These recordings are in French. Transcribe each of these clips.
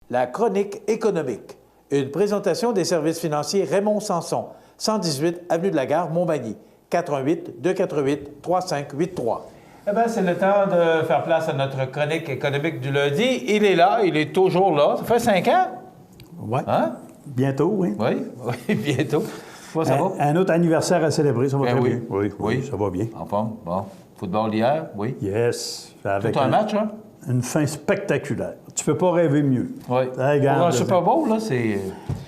La chronique économique. Une présentation des services financiers Raymond Sanson, 118 Avenue de la Gare, Montmagny, 418-248-3583. Eh bien, c'est le temps de faire place à notre chronique économique du lundi. Il est là, il est toujours là. Ça fait 5 ans? Oui. Hein? Bientôt, oui. Oui, bientôt. Ça va? Un autre anniversaire à célébrer, ça va très bien. Oui, ça va bien. En forme, bon. Football hier, oui. Yes. Avec tout un match, hein? Une fin spectaculaire. Tu peux pas rêver mieux. Oui. Pour un Super Bowl, là, c'est...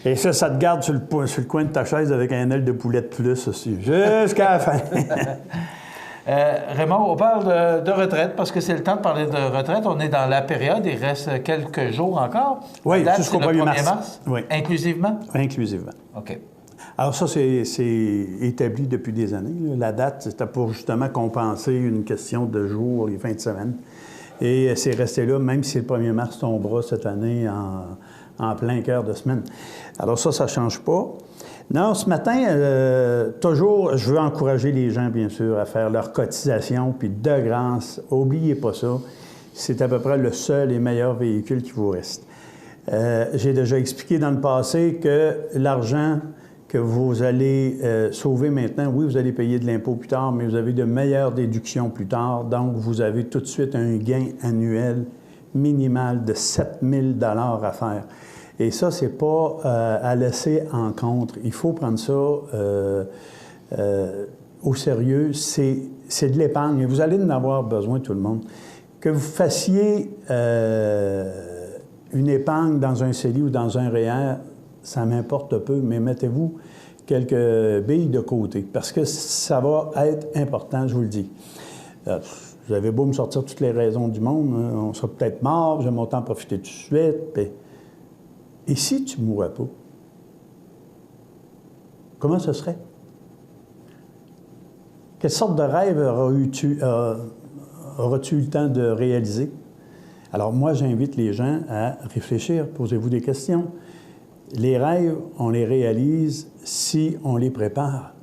Et ça te garde sur le coin de ta chaise avec un aile de poulet de plus aussi, jusqu'à la fin. Raymond, on parle de retraite parce que c'est le temps de parler de retraite. On est dans la période, il reste quelques jours encore. Oui, jusqu'au 1er mars. Oui. Inclusivement? Inclusivement. OK. Alors ça, c'est établi depuis des années. La date, c'était pour justement compenser une question de jours, les fins de semaine. Et c'est resté là, même si le 1er mars tombera cette année en plein cœur de semaine. Alors ça ne change pas. Non, ce matin, toujours, je veux encourager les gens, bien sûr, à faire leur cotisation, puis de grâce, n'oubliez pas ça. C'est à peu près le seul et meilleur véhicule qui vous reste. J'ai déjà expliqué dans le passé que l'argent que vous allez sauver maintenant, oui, vous allez payer de l'impôt plus tard, mais vous avez de meilleures déductions plus tard. Donc, vous avez tout de suite un gain annuel minimal de 7 000 $ à faire. Et ça, c'est pas à laisser en compte. Il faut prendre ça au sérieux. C'est de l'épargne. Et vous allez en avoir besoin, tout le monde. Que vous fassiez une épargne dans un CELI ou dans un REER, ça m'importe peu, mais mettez-vous quelques billes de côté, parce que ça va être important, je vous le dis. Vous avez beau me sortir toutes les raisons du monde, hein, on sera peut-être mort, j'aime autant profiter tout de suite. Et si tu ne mourrais pas, comment ce serait? Quelle sorte de rêve auras-tu eu le temps de réaliser? Alors moi, j'invite les gens à réfléchir, posez-vous des questions. Les rêves, on les réalise si on les prépare.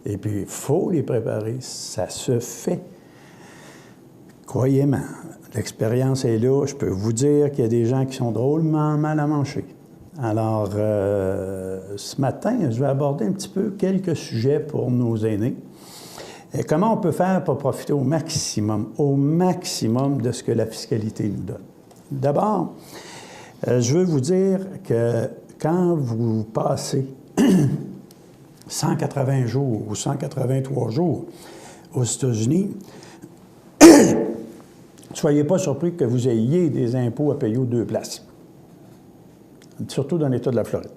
Et puis, il faut les préparer. Ça se fait. Croyez-moi, l'expérience est là. Je peux vous dire qu'il y a des gens qui sont drôlement mal à manger. Alors, ce matin, je vais aborder un petit peu quelques sujets pour nos aînés. Et comment on peut faire pour profiter au maximum de ce que la fiscalité nous donne. D'abord, je veux vous dire que quand vous passez 180 jours ou 183 jours aux États-Unis, ne soyez pas surpris que vous ayez des impôts à payer aux deux places, surtout dans l'État de la Floride.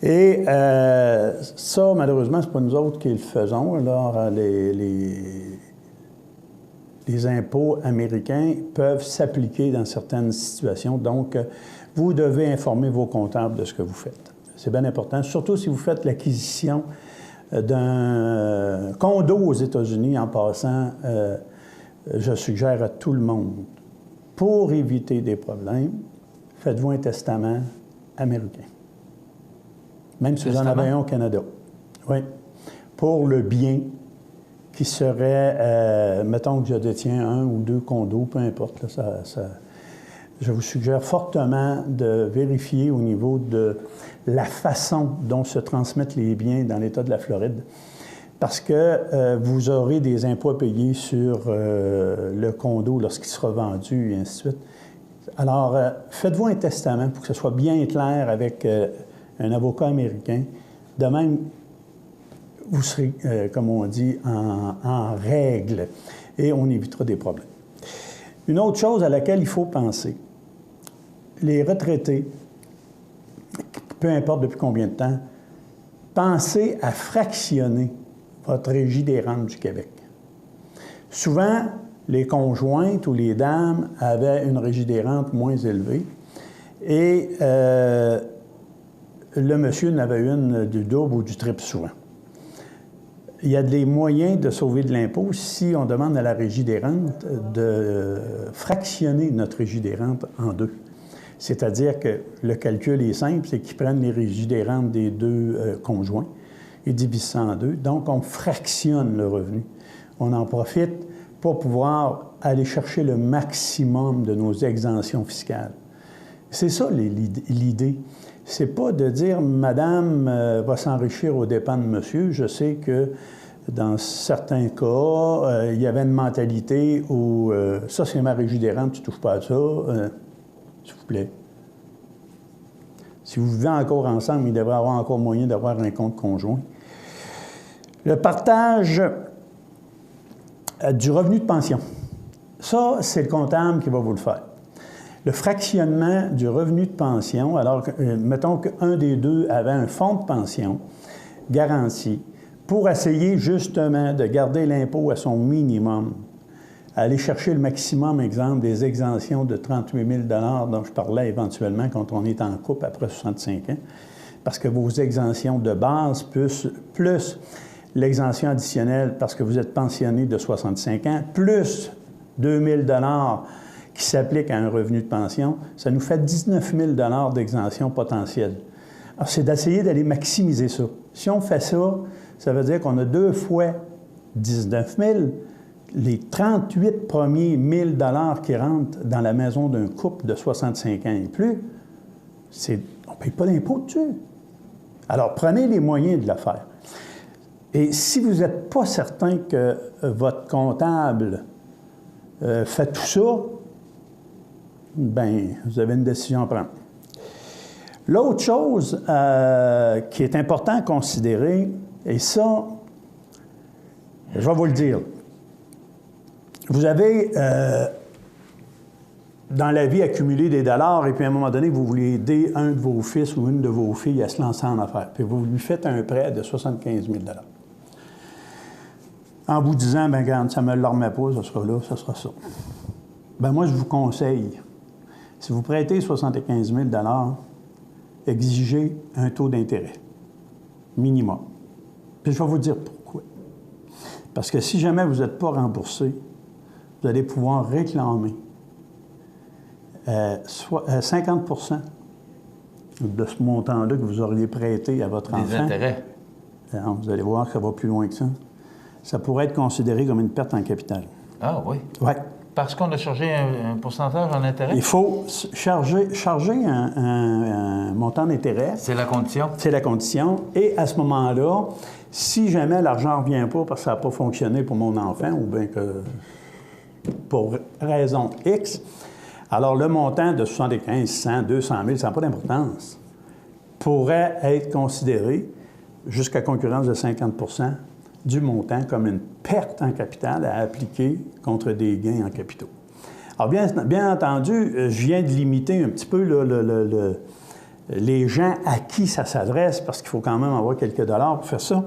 Et ça, malheureusement, ce n'est pas nous autres qui le faisons. Alors, les impôts américains peuvent s'appliquer dans certaines situations. Donc, vous devez informer vos comptables de ce que vous faites. C'est bien important, surtout si vous faites l'acquisition d'un condo aux États-Unis. En passant, je suggère à tout le monde, pour éviter des problèmes, faites-vous un testament américain. Même si vous en avez un au Canada. Oui. Pour le bien qui serait, mettons que je détiens 1 ou 2 condos, peu importe, là, je vous suggère fortement de vérifier au niveau de la façon dont se transmettent les biens dans l'État de la Floride, parce que vous aurez des impôts à payer sur le condo lorsqu'il sera vendu, et ainsi de suite. Alors, faites-vous un testament pour que ce soit bien clair avec un avocat américain. De même, vous serez, comme on dit, en règle, et on évitera des problèmes. Une autre chose à laquelle il faut penser, les retraités, peu importe depuis combien de temps, pensez à fractionner votre régie des rentes du Québec. Souvent, les conjointes ou les dames avaient une régie des rentes moins élevée et le monsieur en avait une du double ou du triple souvent. Il y a des moyens de sauver de l'impôt si on demande à la Régie des rentes de fractionner notre Régie des rentes en deux. C'est-à-dire que le calcul est simple, c'est qu'ils prennent les régies des rentes des deux conjoints et divisent ça en deux. Donc, on fractionne le revenu. On en profite pour pouvoir aller chercher le maximum de nos exemptions fiscales. C'est ça l'idée. C'est pas de dire « Madame va s'enrichir aux dépens de monsieur ». Je sais que dans certains cas, il y avait une mentalité où « ça, c'est ma régie des rentes, tu ne touches pas à ça, s'il vous plaît ». Si vous vivez encore ensemble, il devrait y avoir encore moyen d'avoir un compte conjoint. Le partage du revenu de pension. Ça, c'est le comptable qui va vous le faire. Le fractionnement du revenu de pension, alors mettons qu'un des deux avait un fonds de pension garanti pour essayer justement de garder l'impôt à son minimum, aller chercher le maximum, exemple, des exemptions de 38 000 $ dont je parlais éventuellement quand on est en couple après 65 ans, parce que vos exemptions de base plus l'exemption additionnelle parce que vous êtes pensionné de 65 ans, plus 2 000 $ qui s'appliquent à un revenu de pension, ça nous fait 19 000 $ d'exemption potentielle. Alors, c'est d'essayer d'aller maximiser ça. Si on fait ça, ça veut dire qu'on a 2 fois 19 000, les 38 premiers 1 000 $ qui rentrent dans la maison d'un couple de 65 ans et plus, on ne paye pas d'impôt dessus. Alors, prenez les moyens de le faire. Et si vous n'êtes pas certain que votre comptable fait tout ça, bien, vous avez une décision à prendre. L'autre chose qui est important à considérer, et ça, je vais vous le dire, vous avez dans la vie accumulé des dollars et puis à un moment donné, vous voulez aider un de vos fils ou une de vos filles à se lancer en affaires. Puis vous lui faites un prêt de 75 000 $. En vous disant, bien, regarde, ça ne me le remet pas, ça sera là, ça sera ça. Bien, moi, je vous conseille, si vous prêtez 75 000 $, exigez un taux d'intérêt minimum. Puis je vais vous dire pourquoi. Parce que si jamais vous n'êtes pas remboursé, vous allez pouvoir réclamer 50 % de ce montant-là que vous auriez prêté à votre enfant. Des intérêts. Alors, vous allez voir que ça va plus loin que ça. Ça pourrait être considéré comme une perte en capital. Ah oui? Oui. Parce qu'on a chargé un pourcentage en intérêt? Il faut charger un montant d'intérêt. C'est la condition? C'est la condition. Et à ce moment-là, si jamais l'argent ne revient pas parce que ça n'a pas fonctionné pour mon enfant ou bien que pour raison X, alors le montant de 75, 100, 200 000, ça n'a pas d'importance, pourrait être considéré jusqu'à concurrence de 50 % du montant comme une perte en capital à appliquer contre des gains en capitaux. Alors, bien entendu, je viens de limiter un petit peu les gens à qui ça s'adresse, parce qu'il faut quand même avoir quelques dollars pour faire ça.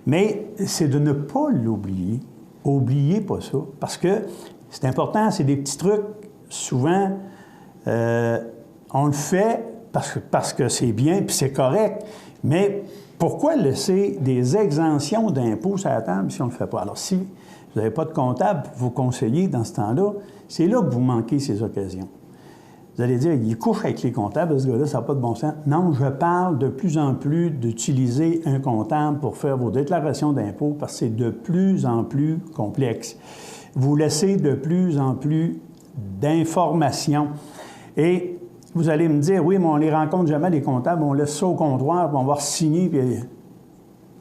Mais c'est de ne pas l'oublier. Oubliez pas ça, parce que c'est important, c'est des petits trucs. Souvent, on le fait parce que c'est bien, puis c'est correct, mais pourquoi laisser des exemptions d'impôts sur la table si on ne le fait pas? Alors, si vous n'avez pas de comptable pour vous conseiller dans ce temps-là, c'est là que vous manquez ces occasions. Vous allez dire, il couche avec les comptables, ce gars-là, ça n'a pas de bon sens. Non, je parle de plus en plus d'utiliser un comptable pour faire vos déclarations d'impôts parce que c'est de plus en plus complexe. Vous laissez de plus en plus d'informations. Et vous allez me dire, oui, mais on ne les rencontre jamais, les comptables, on laisse ça au comptoir, puis on va signer. Puis...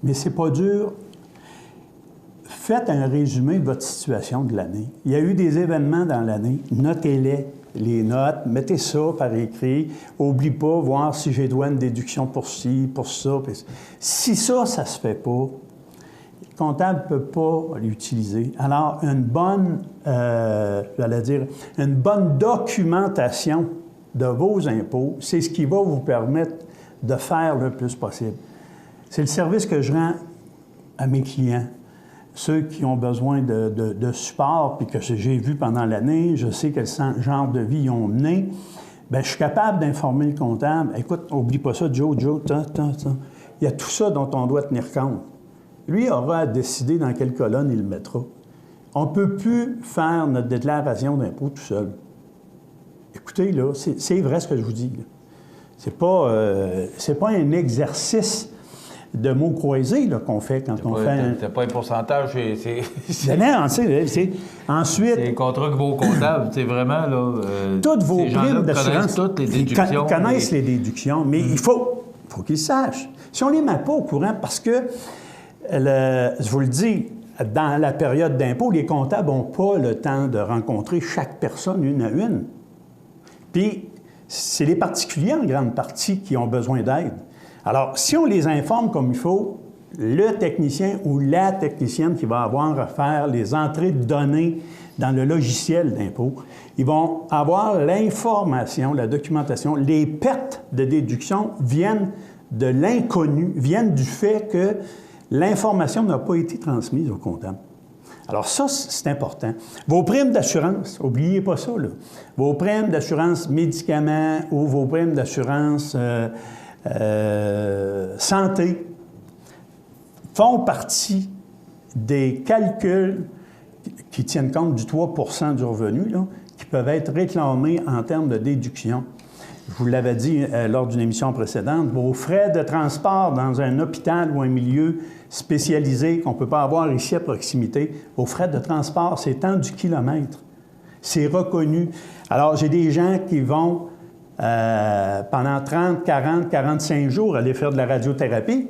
Mais c'est pas dur. Faites un résumé de votre situation de l'année. Il y a eu des événements dans l'année, notez-les, les notes, mettez ça par écrit. N'oublie pas, voir si j'ai droit à une déduction pour ci, pour ça. Puis... Si ça ne se fait pas, le comptable ne peut pas l'utiliser. Alors, une bonne documentation de vos impôts, c'est ce qui va vous permettre de faire le plus possible. C'est le service que je rends à mes clients, ceux qui ont besoin de support, puis que j'ai vu pendant l'année, je sais quel genre de vie ils ont mené. Bien, je suis capable d'informer le comptable. Écoute, n'oublie pas ça, Joe, il y a tout ça dont on doit tenir compte. Lui aura à décider dans quelle colonne il le mettra. On ne peut plus faire notre déclaration d'impôt tout seul. Écoutez, là, c'est vrai ce que je vous dis. C'est pas un exercice de mots croisés qu'on fait quand on fait... C'est pas un pourcentage, c'est... Non, c'est... Ensuite... C'est contre vos comptables, c'est vraiment, là... toutes vos primes d'assurance... Toutes les déductions. Ils connaissent les déductions, mais il faut qu'ils sachent. Si on ne les met pas au courant, parce que, je vous le dis, dans la période d'impôt, les comptables n'ont pas le temps de rencontrer chaque personne une à une. Puis, c'est les particuliers, en grande partie, qui ont besoin d'aide. Alors, si on les informe comme il faut, le technicien ou la technicienne qui va avoir à faire les entrées de données dans le logiciel d'impôt, ils vont avoir l'information, la documentation. Les pertes de déduction viennent de l'inconnu, viennent du fait que l'information n'a pas été transmise au comptable. Alors ça, c'est important. Vos primes d'assurance, n'oubliez pas ça, là. Vos primes d'assurance médicaments ou vos primes d'assurance santé font partie des calculs qui tiennent compte du 3 % du revenu, là, qui peuvent être réclamés en termes de déduction. Je vous l'avais dit lors d'une émission précédente, vos frais de transport dans un hôpital ou un milieu spécialisé qu'on ne peut pas avoir ici à proximité, vos frais de transport, c'est tant du kilomètre. C'est reconnu. Alors, j'ai des gens qui vont pendant 30, 40, 45 jours aller faire de la radiothérapie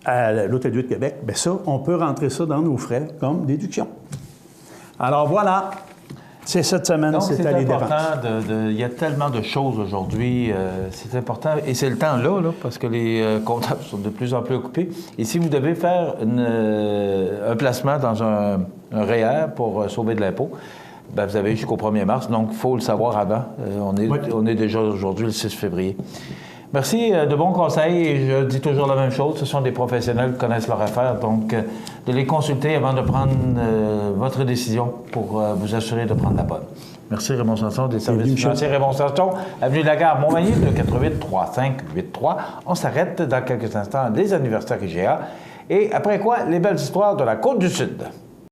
à l'Hôtel-Dieu de Québec. Bien ça, on peut rentrer ça dans nos frais comme déduction. Alors voilà. C'est cette semaine, c'est à l'idée. Il y a tellement de choses aujourd'hui. C'est important. Et c'est le temps là, parce que les comptables sont de plus en plus occupés. Et si vous devez faire un placement dans un REER pour sauver de l'impôt, bien, vous avez jusqu'au 1er mars. Donc, il faut le savoir avant. On est déjà aujourd'hui le 6 février. Merci de bons conseils. Et je dis toujours la même chose. Ce sont des professionnels qui connaissent leur affaire. Donc, de les consulter avant de prendre votre décision pour vous assurer de prendre la bonne. Merci Raymond Sanson des services financiers. Raymond Sanson, avenue de la Gare Montmagny, 248-3583. On s'arrête dans quelques instants des anniversaires IGA. Et après quoi, les belles histoires de la Côte-du-Sud.